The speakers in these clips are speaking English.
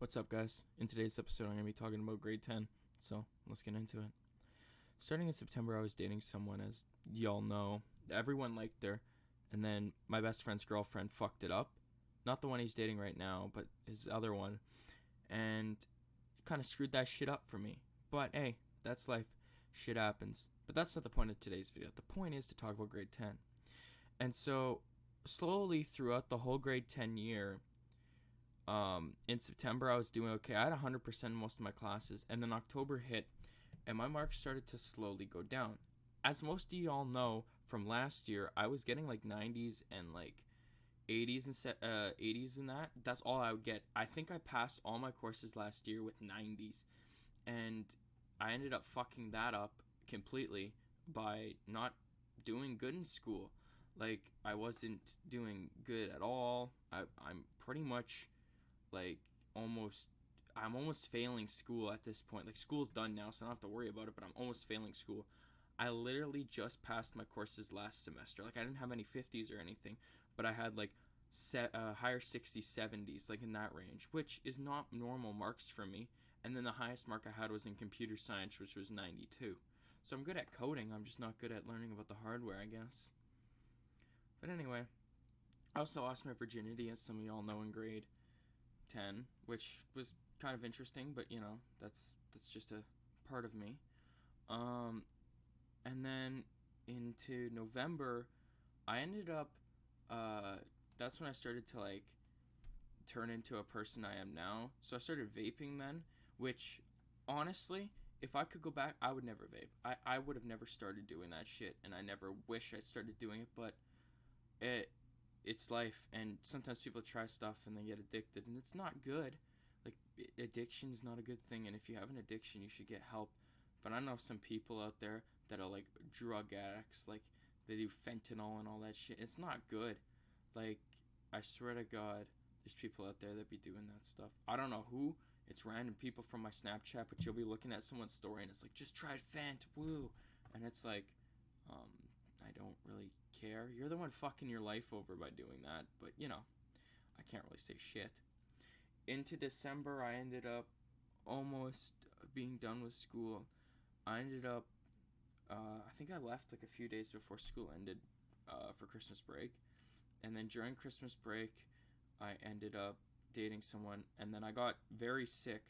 What's up, guys? In today's episode, I'm going to be talking about grade 10, so let's get into it. Starting in September, I was dating someone, as y'all know. Everyone liked her, and then my best friend's girlfriend fucked it up. Not the one he's dating right now, but his other one, and kind of screwed that shit up for me. But hey, that's life. Shit happens. But that's not the point of today's video. The point is to talk about grade 10. And so, slowly throughout the whole grade 10 year, in September I was doing okay. I had 100% in most of my classes, and then October hit and my marks started to slowly go down. As most of y'all know from last year, I was getting like 90s and like 80s and 80s and that. That's all I would get. I think I passed all my courses last year with 90s, and I ended up fucking that up completely by not doing good in school. Like, I wasn't doing good at all. I'm pretty much like I'm almost failing school at this point. Like, school's done now, so I don't have to worry about it, but I'm almost failing school. I literally just passed my courses last semester. Like, I didn't have any 50s or anything, but I had like higher 60s, 70s, like in that range, which is not normal marks for me. And then the highest mark I had was in computer science, which was 92. So I'm good at coding. I'm just not good at learning about the hardware, I guess. But anyway, I also lost my virginity, as some of y'all know, in grade 10, which was kind of interesting, but you know, that's just a part of me. And then into November, I ended up that's when I started to like turn into a person I am now. So I started vaping then, which honestly, if I could go back, I would never vape. I would have never started doing that shit, and I never wish I started doing it, but it's life, and sometimes people try stuff and they get addicted, and it's not good. Like, addiction is not a good thing, and if you have an addiction, you should get help. But I know some people out there that are like drug addicts, like they do fentanyl and all that shit. It's not good. Like, I swear to God, there's people out there that be doing that stuff. I don't know who. It's random people from my Snapchat, but you'll be looking at someone's story and it's like, just tried Fent, woo. And it's like, I don't really care. You're the one fucking your life over by doing that. But, you know, I can't really say shit. Into December, I ended up almost being done with school. I ended up, I think I left like a few days before school ended for Christmas break. And then during Christmas break, I ended up dating someone. And then I got very sick.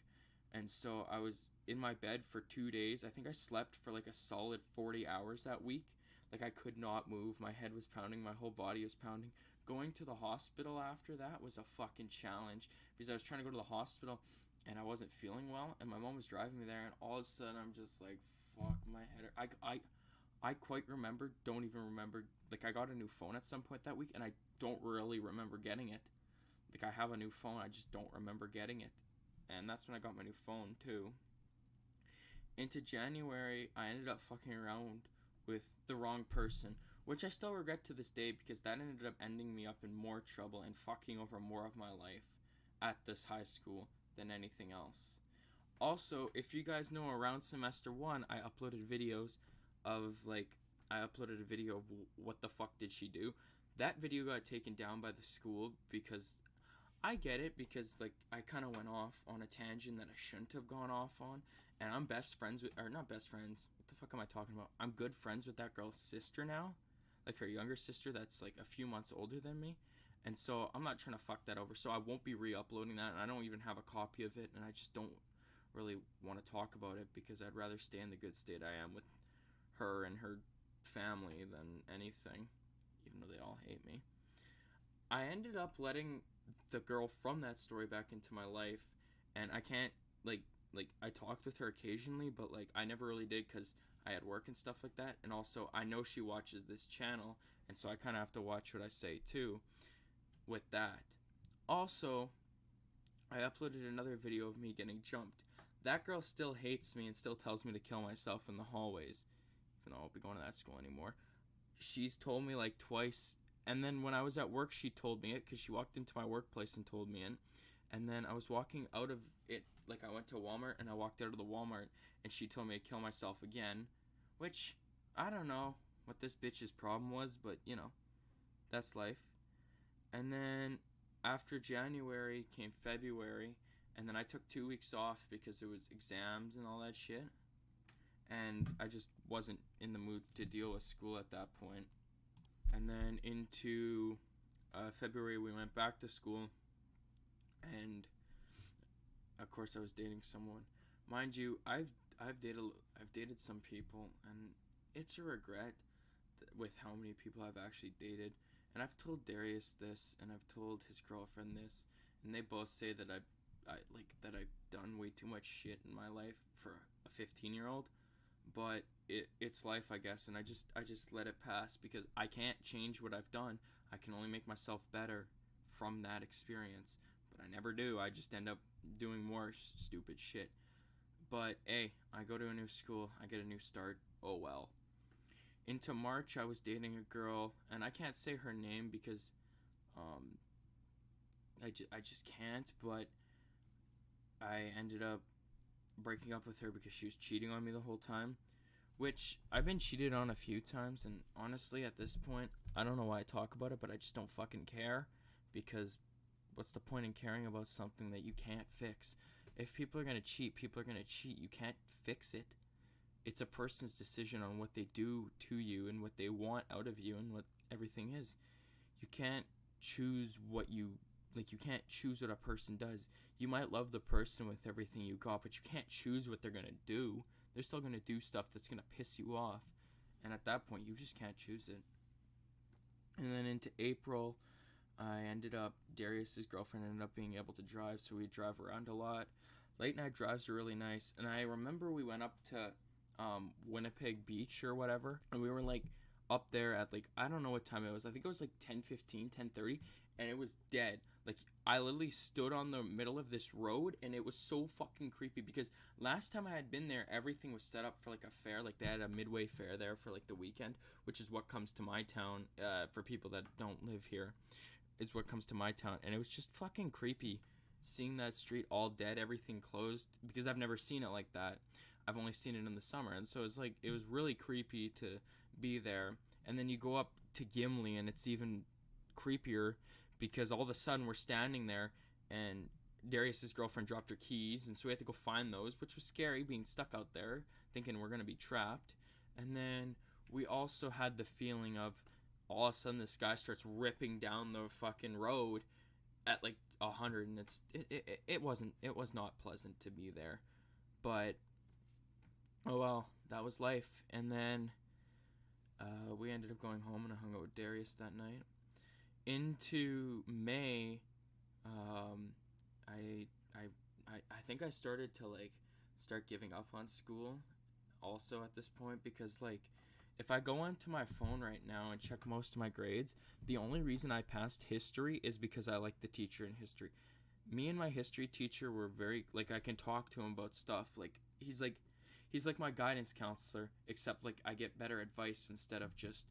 And so I was in my bed for 2 days. I think I slept for like a solid 40 hours that week. Like, I could not move. My head was pounding. My whole body was pounding. Going to the hospital after that was a fucking challenge, because I was trying to go to the hospital and I wasn't feeling well, and my mom was driving me there, and all of a sudden I'm just like, fuck, my head. I quite don't even remember. Like, I got a new phone at some point that week, and I don't really remember getting it. Like, I have a new phone. I just don't remember getting it. And that's when I got my new phone, too. Into January, I ended up fucking around with the wrong person, which I still regret to this day, because that ended up ending me up in more trouble and fucking over more of my life at this high school than anything else. Also, if you guys know, around semester 1, I uploaded videos of like, I uploaded a video of what the fuck did she do. That video got taken down by the school because I get it, because like I kind of went off on a tangent that I shouldn't have gone off on, and I'm best friends with, or not best friends, what the fuck am I talking about? I'm good friends with that girl's sister now, like her younger sister that's like a few months older than me, and so I'm not trying to fuck that over, so I won't be re-uploading that, and I don't even have a copy of it, and I just don't really want to talk about it, because I'd rather stay in the good state I am with her and her family than anything, even though they all hate me. I ended up letting the girl from that story back into my life, and I can't like I talked with her occasionally, but like I never really did, because I had work and stuff like that, and also I know she watches this channel, and so I kind of have to watch what I say too with that. Also, I uploaded another video of me getting jumped. That girl still hates me and still tells me to kill myself in the hallways, even though I won't be going to that school anymore. She's told me like twice. And then when I was at work, she told me it, because she walked into my workplace and told me it. And then I was walking out of it, like I went to Walmart, and I walked out of the Walmart, and she told me to kill myself again. Which, I don't know what this bitch's problem was, but, you know, that's life. And then after January came February, and And then I took 2 weeks off because it was exams and all that shit. And I just wasn't in the mood to deal with school at that point. And then into February, we went back to school. And of course, I was dating someone. Mind you, I've dated some people, and it's a regret with how many people I've actually dated. And I've told Darius this, and I've told his girlfriend this, and they both say that I've done way too much shit in my life for a 15-year-old. But it's life, I guess, and I just let it pass because I can't change what I've done. I can only make myself better from that experience. But I never do. I just end up doing more stupid shit. But hey, I go to a new school. I get a new start. Oh well. Into March, I was dating a girl, and I can't say her name because I just can't. But I ended up breaking up with her because she was cheating on me the whole time, which I've been cheated on a few times, and honestly at this point I don't know why I talk about it, but I just don't fucking care, because what's the point in caring about something that you can't fix? If people are going to cheat, people are going to cheat. You can't fix it. It's a person's decision on what they do to you and what they want out of you and what everything is. You can't choose what you can't choose what a person does. You might love the person with everything you got, but you can't choose what they're going to do. They're still going to do stuff that's going to piss you off. And at that point, you just can't choose it. And then into April, Darius's girlfriend ended up being able to drive, so we'd drive around a lot. Late night drives are really nice. And I remember we went up to Winnipeg Beach or whatever, and we were like up there at I don't know what time it was. I think it was 10:15, 10:30, and it was dead. I literally stood on the middle of this road, and it was so fucking creepy because last time I had been there, everything was set up for a fair. They had a midway fair there for the weekend, which is what comes to my town. For people that don't live here, is what comes to my town, and it was just fucking creepy seeing that street all dead, everything closed, because I've never seen it like that. I've only seen it in the summer, and so it's it was really creepy to be there. And then you go up to Gimli, and it's even creepier because all of a sudden we're standing there, and Darius's girlfriend dropped her keys, and so we had to go find those, which was scary, being stuck out there, thinking we're gonna be trapped. And then we also had the feeling of all of a sudden this guy starts ripping down the fucking road at 100, and it was not pleasant to be there, but oh well, that was life. And then we ended up going home, and I hung out with Darius that night. Into May, I think I started to start giving up on school also at this point, because if I go onto my phone right now and check most of my grades, the only reason I passed history is because I liked the teacher in history. Me and my history teacher were very I can talk to him about stuff. He's my guidance counselor, except I get better advice instead of just,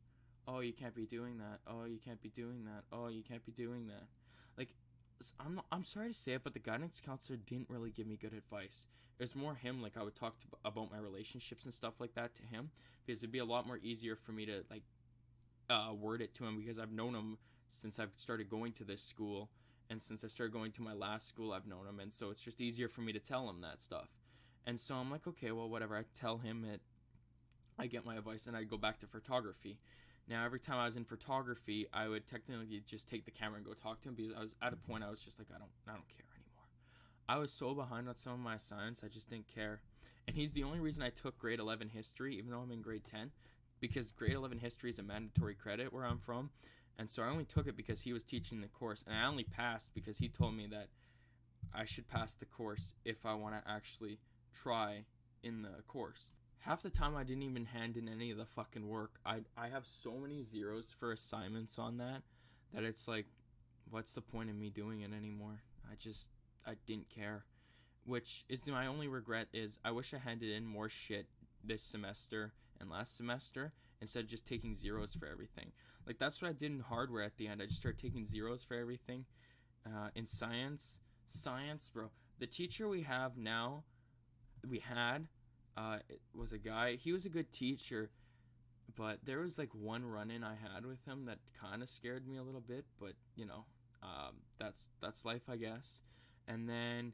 oh, you can't be doing that. Oh, you can't be doing that. Oh, you can't be doing that. I'm sorry to say it, but the guidance counselor didn't really give me good advice. It was more him. I would talk about my relationships and stuff like that to him, because it'd be a lot more easier for me to word it to him, because I've known him since I've started going to this school, and since I started going to my last school, I've known him, and so it's just easier for me to tell him that stuff. And so I'm okay, well, whatever. I tell him it. I get my advice, and I go back to photography. Now, every time I was in photography, I would technically just take the camera and go talk to him, because I was at a point I was just I don't care anymore. I was so behind on some of my assignments, I just didn't care. And he's the only reason I took grade 11 history, even though I'm in grade 10, because grade 11 history is a mandatory credit where I'm from. And so I only took it because he was teaching the course, and I only passed because he told me that I should pass the course if I want to actually try in the course. Half the time I didn't even hand in any of the fucking work. I have so many zeros for assignments on that it's what's the point in me doing it anymore? I didn't care. Which is my only regret, is I wish I handed in more shit this semester and last semester instead of just taking zeros for everything. That's what I did in hardware at the end. I just started taking zeros for everything. In science, bro. The teacher we had it was a guy. He was a good teacher, but there was one run-in I had with him that kind of scared me a little bit, but that's life, I guess. And then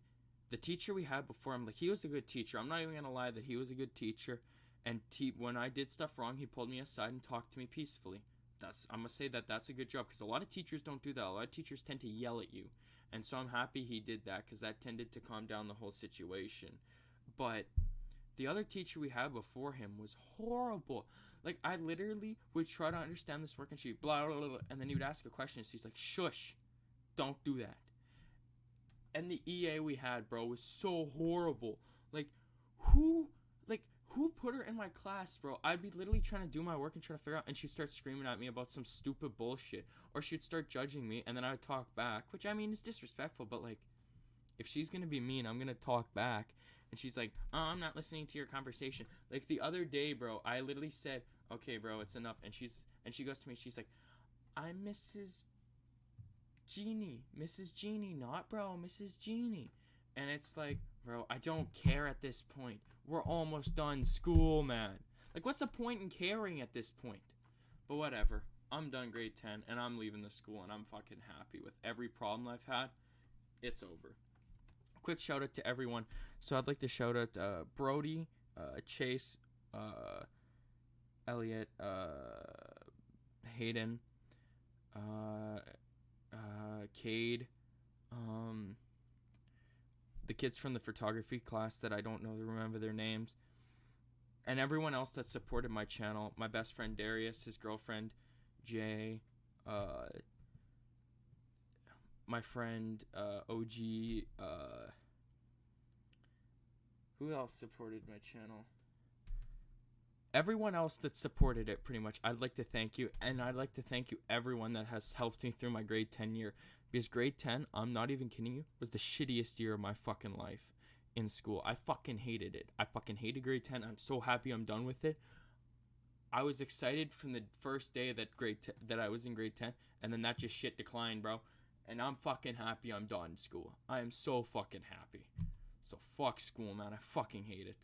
the teacher we had before him, like, he was a good teacher. I'm not even gonna lie that he was a good teacher. And when I did stuff wrong, he pulled me aside and talked to me peacefully. I'm gonna say that that's a good job, because a lot of teachers don't do that. A lot of teachers tend to yell at you, and so I'm happy he did that, because that tended to calm down the whole situation. But the other teacher we had before him was horrible. Like, I literally would try to understand this work, and she'd blah, blah, blah, and then he would ask a question, and she's like, shush, don't do that. And the EA we had, bro, was so horrible. Like, who put her in my class, bro? I'd be literally trying to do my work and trying to figure out, and she'd start screaming at me about some stupid bullshit. Or she'd start judging me, and then I would talk back, which, I mean, is disrespectful, but, like, if she's gonna be mean, I'm gonna talk back. And she's like, oh, I'm not listening to your conversation. Like, the other day, bro, I literally said, okay, bro, it's enough. And she goes to me, she's like, I'm Mrs. Genie, not bro, Mrs. Genie. And it's like, bro, I don't care at this point. We're almost done school, man. Like, what's the point in caring at this point? But whatever. I'm done grade 10, and I'm leaving the school, and I'm fucking happy with every problem I've had. It's over. Quick shout out to everyone. So I'd like to shout out Brody, Chase, Elliot, Hayden, Cade, the kids from the photography class that I don't remember their names, and everyone else that supported my channel. My best friend Darius, his girlfriend Jay, my friend OG, who else supported my channel? Everyone else that supported it, pretty much. I'd like to thank you, and I'd like to thank you everyone that has helped me through my grade 10 year, because grade 10, I'm not even kidding you, was the shittiest year of my fucking life in school. I fucking hated it. I fucking hated grade 10. I'm so happy I'm done with it. I was excited from the first day that that I was in grade 10, and then that just shit declined, bro. And I'm fucking happy I'm done school. I am so fucking happy. So fuck school, man. I fucking hate it.